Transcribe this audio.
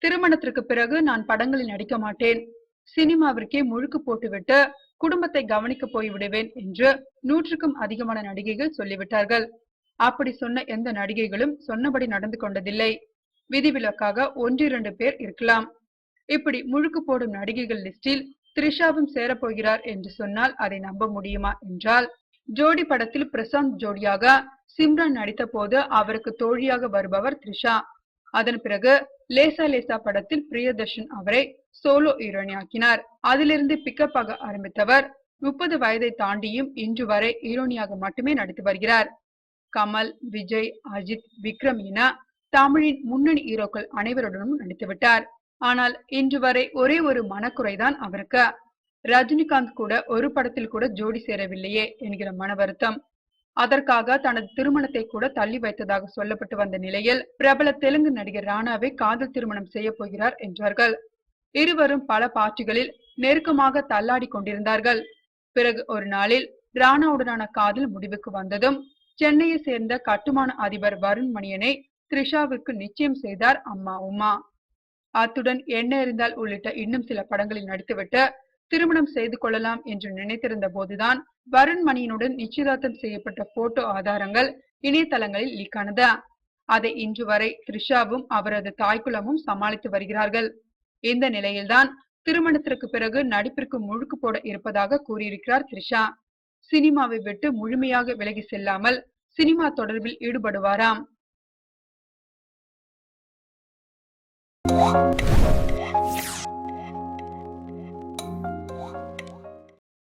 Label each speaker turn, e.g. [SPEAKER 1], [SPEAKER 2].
[SPEAKER 1] திருமணத்திற்கு பிறகு நான் படங்களில் நடிக்க மாட்டேன், சினிமாவிற்கே முழுக்கு போட்டுவிட்டு குடும்பத்தை கவனிக்க போய்விடுவேன் என்று 100க்கும் அதிகமான நடிகைகள் சொல்லிவிட்டார்கள். அப்படி சொன்ன எந்த நடிகைகளும் சொன்னபடி நடந்து கொண்டதில்லை. விதிவிலக்காக 1-2 பேர் இருக்கலாம். இப்படி முழுக்கு போடும் நடிகைகள் லிஸ்டில் த்ரிஷாவும் சேரப்போகிறார் என்று சொன்னால் அதை நம்ப முடியுமா என்றால், ஜோடி படத்தில் பிரசாந்த் ஜோடியாக சிம்ரன் நடித்த போது அவருக்கு தோழியாக வருபவர் த்ரிஷா. அதன் பிறகு லேசா லேசா படத்தில் பிரியதர்ஷன் அவரை சோலோ ஹீரோனியாக்கினார். அதிலிருந்து பிக்கப் ஆக ஆரம்பித்தவர் 30 வயதை தாண்டியும் இன்று வரை ஹீரோனியாக மட்டுமே நடித்து வருகிறார். கமல், விஜய், அஜித், விக்ரம் என தமிழின் முன்னணி ஹீரோக்கள் அனைவருடனும் நடித்துவிட்டார். ஆனால் இன்று வரை ஒரே ஒரு மனக்குறைதான் அவருக்கு. ரஜினிகாந்த் கூட ஒரு படத்தில் கூட ஜோடி சேரவில்லையே என்கிற மன வருத்தம். அதற்காக தனது திருமணத்தை கூட தள்ளி வைத்ததாக சொல்லப்பட்டு வந்த நிலையில் பிரபல தெலுங்கு நடிகர் ராணாவை காதல் திருமணம் செய்ய போகிறார் என்றார்கள். இருவரும் பல பார்ட்டிகளில் நெருக்கமாக தள்ளாடி கொண்டிருந்தார்கள். பிறகு ஒரு நாளில் ராணாவுடனான காதல் முடிவுக்கு வந்ததும் சென்னையை சேர்ந்த கட்டுமான அதிபர் வருண் மணியனை த்ரிஷாவிற்கு நிச்சயம் செய்தார் அம்மா உமா. அத்துடன் என்ன இருந்தால் உள்ளிட்ட இன்னும் சில படங்களில் நடித்துவிட்டு திருமணம் செய்து கொள்ளலாம் என்று நினைத்திருந்த போதுதான் வருண் மணியனுடன் நிச்சயதார்த்தம் செய்யப்பட்ட போட்டோ ஆதாரங்கள் இணையதளங்களில் லீக்கானது. அதை இன்று வரை த்ரிஷாவும் அவரது தாய்குலமும் சமாளித்து வருகிறார்கள். இந்த நிலையில்தான் திருமணத்திற்கு பிறகு நடிப்பிற்கு முழுக்கு போட இருப்பதாக கூறியிருக்கிறார் த்ரிஷா. சினிமாவை விட்டு முழுமையாக விலகி செல்லாமல் சினிமா தொடர்பில் ஈடுபடுவாராம்.